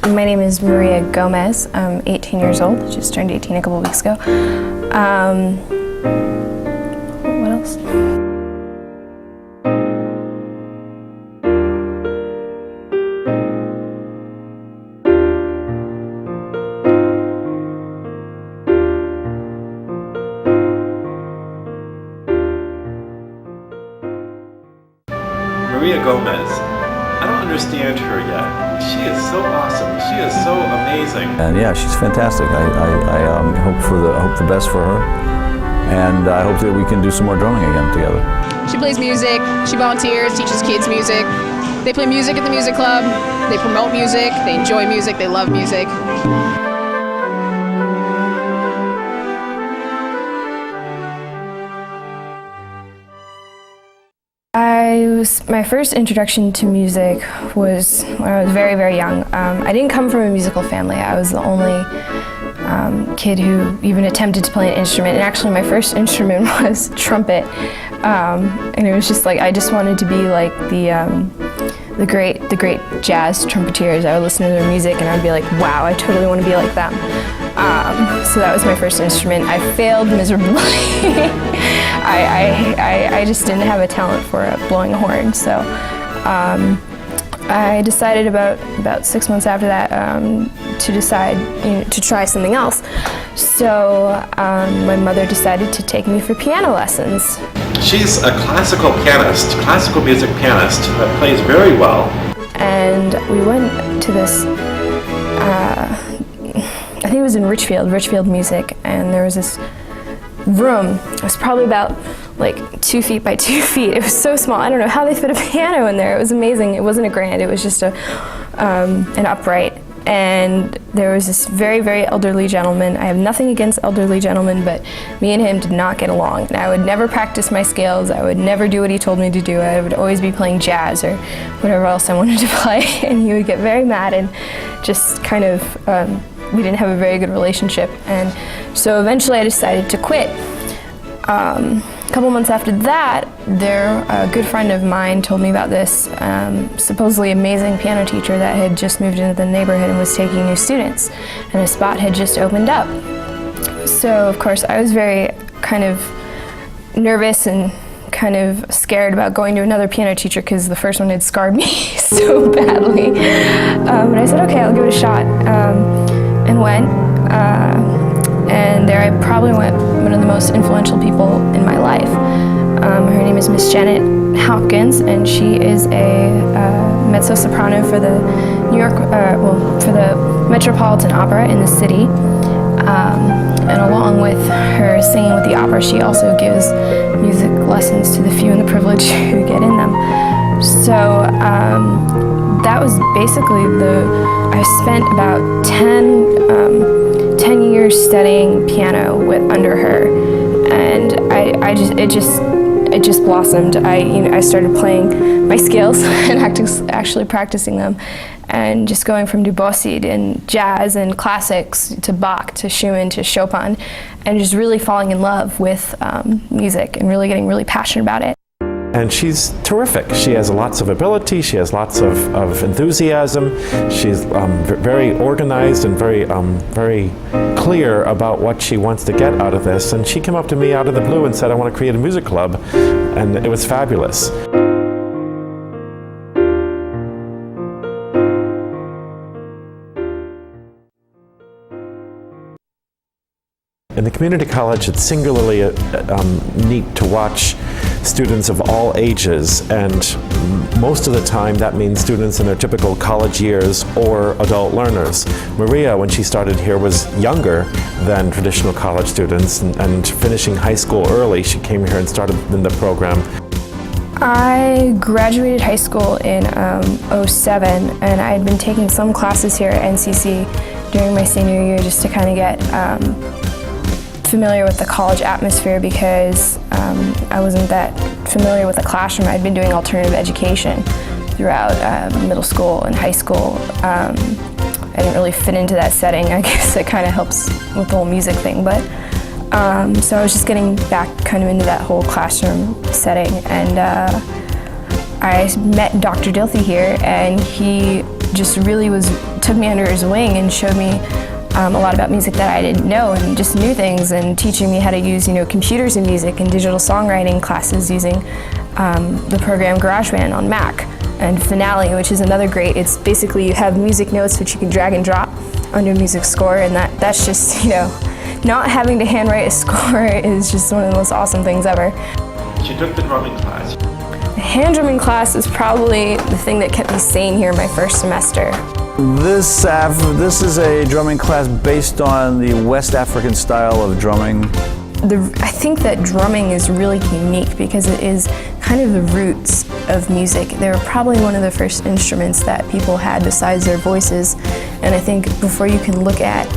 My name is Maria Gomez. I'm 18 years old. Just turned 18 a couple weeks ago. What else? Maria Gomez. I don't understand her yet. She is so awesome. She is so amazing. And yeah, she's fantastic. I hope the best for her, and I hope that we can do some more drumming again together. She plays music. She volunteers, teaches kids music. They play music at the music club. They promote music. They enjoy music. They love music. My first introduction to music was when I was very, very young. I didn't come from a musical family. I was the only kid who even attempted to play an instrument. And actually my first instrument was trumpet. And it was just like, I just wanted to be like the great jazz trumpeters. I would listen to their music and I'd be like, wow, I totally want to be like them. So that was my first instrument. I failed miserably. I just didn't have a talent for blowing a horn, so I decided about 6 months after that to try something else. So my mother decided to take me for piano lessons. She's a classical pianist, classical music pianist that plays very well. And we went to this, I think it was in Richfield Music, and there was this room. It was probably about like 2 feet by 2 feet. It was so small. I don't know how they fit a piano in there. It was amazing. It wasn't a grand. It was just an upright. And there was this very, very elderly gentleman. I have nothing against elderly gentlemen, but me and him did not get along. And I would never practice my scales. I would never do what he told me to do. I would always be playing jazz or whatever else I wanted to play. And he would get very mad and just kind of, we didn't have a very good relationship. And so eventually I decided to quit. A couple months after that, a good friend of mine told me about this supposedly amazing piano teacher that had just moved into the neighborhood and was taking new students, and a spot had just opened up. So of course I was very kind of nervous and kind of scared about going to another piano teacher because the first one had scarred me so badly. But I said, okay, I'll give it a shot, and went. And there I probably went one of the most influential people in my life. Her name is Miss Janet Hopkins, and she is a mezzo-soprano for the for the Metropolitan Opera in the city. And along with her singing with the opera, she also gives music lessons to the few and the privileged who get in them. So that was basically I spent about 10 years studying piano under her, and it just blossomed. I started playing my scales and actually practicing them, and just going from Debussy and jazz and classics to Bach to Schumann to Chopin, and just really falling in love with music and really getting really passionate about it. And she's terrific. She has lots of ability, she has lots of enthusiasm, she's very organized and very clear about what she wants to get out of this. And she came up to me out of the blue and said, I want to create a music club, and it was fabulous. In the community college, it's singularly neat to watch students of all ages, and most of the time that means students in their typical college years or adult learners. Maria, when she started here, was younger than traditional college students, and finishing high school early, she came here and started in the program. I graduated high school in '07, and I had been taking some classes here at NCC during my senior year just to kind of get familiar with the college atmosphere, because I wasn't that familiar with the classroom. I'd been doing alternative education throughout middle school and high school. I didn't really fit into that setting. I guess it kind of helps with the whole music thing, but so I was just getting back kind of into that whole classroom setting, and I met Dr. Dilthey here, and he just really was took me under his wing and showed me a lot about music that I didn't know, and just new things, and teaching me how to use, computers in music and digital songwriting classes using the program GarageBand on Mac, and Finale, which is another great. It's basically you have music notes which you can drag and drop under music score, and that's just, not having to handwrite a score is just one of the most awesome things ever. She took the drumming class. The hand drumming class is probably the thing that kept me sane here my first semester. This is a drumming class based on the West African style of drumming. I think that drumming is really unique because it is kind of the roots of music. They were probably one of the first instruments that people had besides their voices. And I think before you can look at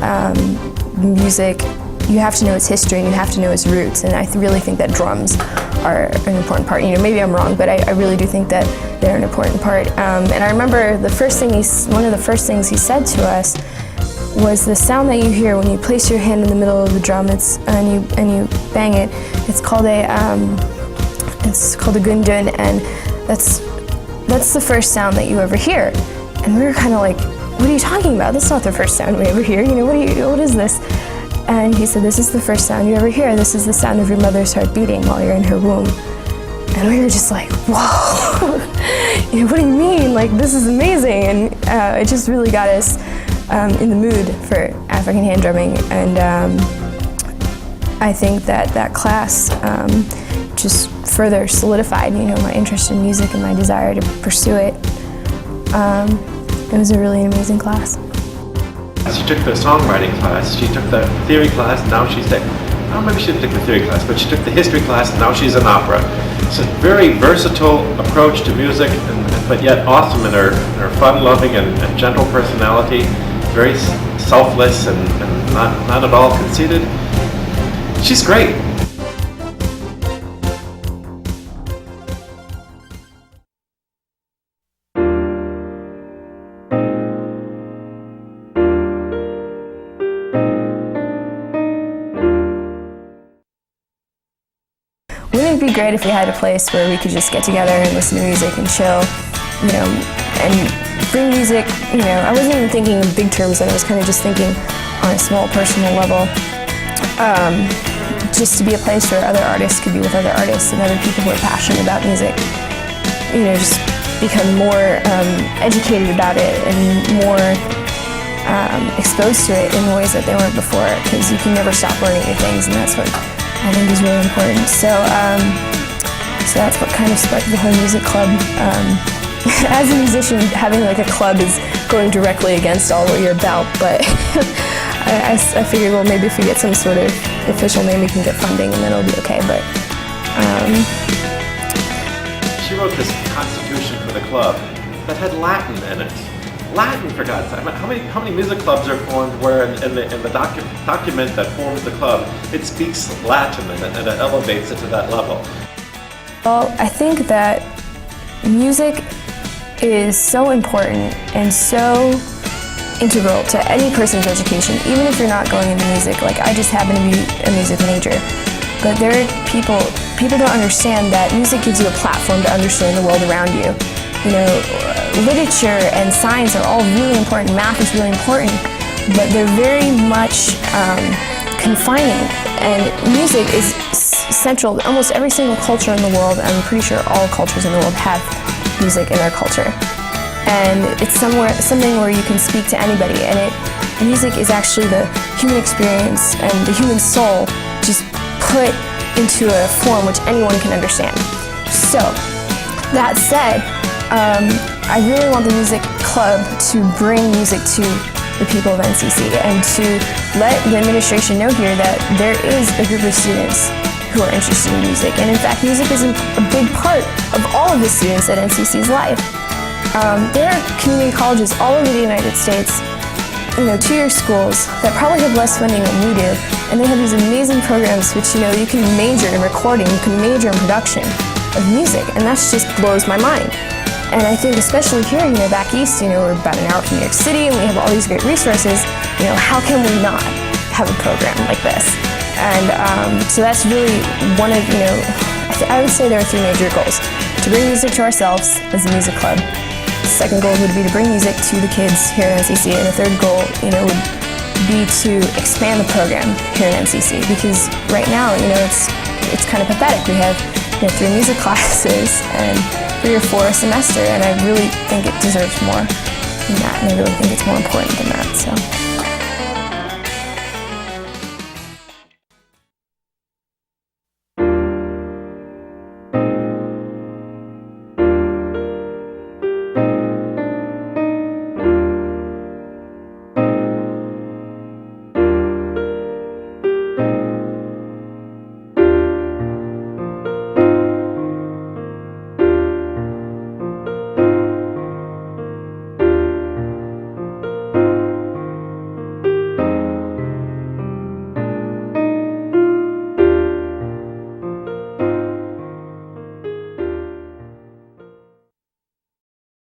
music, you have to know its history and you have to know its roots. And I really think that drums are an important part. Maybe I'm wrong, but I really do think that they're an important part. And I remember one of the first things he said to us was the sound that you hear when you place your hand in the middle of the drum, and you bang it. It's called a gundun, and that's the first sound that you ever hear. And we were kind of like, what are you talking about? That's not the first sound we ever hear. What is this? And he said, this is the first sound you ever hear. This is the sound of your mother's heart beating while you're in her womb. And we were just like, whoa, what do you mean? Like, this is amazing. And it just really got us in the mood for African hand drumming. And I think that class just further solidified, my interest in music and my desire to pursue it. It was a really amazing class. She took the songwriting class, she took the theory class, now she's maybe she didn't take the theory class, but she took the history class, and now she's in opera. It's a very versatile approach to music, but yet awesome in her fun-loving and gentle personality, very selfless and not at all conceited. She's great. Wouldn't it be great if we had a place where we could just get together and listen to music and chill, and bring music, I wasn't even thinking in big terms, and I was kind of just thinking on a small personal level, just to be a place where other artists could be with other artists and other people who are passionate about music, just become more educated about it and more exposed to it in ways that they weren't before, because you can never stop learning new things, and that's what I think is really important. So that's what kind of sparked the whole music club. As a musician, having like a club is going directly against all what you're about, but I figured, well, maybe if we get some sort of official name, we can get funding, and then it'll be okay. But she wrote this constitution for the club that had Latin in it. Latin, for God's sake! How many music clubs are formed where in the document that forms the club, it speaks Latin and it elevates it to that level? Well, I think that music is so important and so integral to any person's education, even if you're not going into music. Like, I just happen to be a music major, but there are people don't understand that music gives you a platform to understand the world around you. Literature and science are all really important, math is really important, but they're very much confining, and music is central. Almost every single culture in the world, I'm pretty sure all cultures in the world have music in their culture. And it's something where you can speak to anybody, and music is actually the human experience and the human soul just put into a form which anyone can understand. So, that said, I really want the music club to bring music to the people of NCC and to let the administration know here that there is a group of students who are interested in music. And in fact, music is a big part of all of the students at NCC's life. There are community colleges all over the United States, two-year schools that probably have less funding than we do, and they have these amazing programs which, you can major in recording, you can major in production of music, and that just blows my mind. And I think especially here, back east, we're about an hour from New York City, and we have all these great resources, how can we not have a program like this? And so that's really one of, I would say there are three major goals: to bring music to ourselves as a music club, second goal would be to bring music to the kids here at NCC, and the third goal, would be to expand the program here at NCC, because right now, it's kind of pathetic. We have 3 music classes and 3 or 4 a semester, and I really think it deserves more than that, and I really think it's more important than that. So.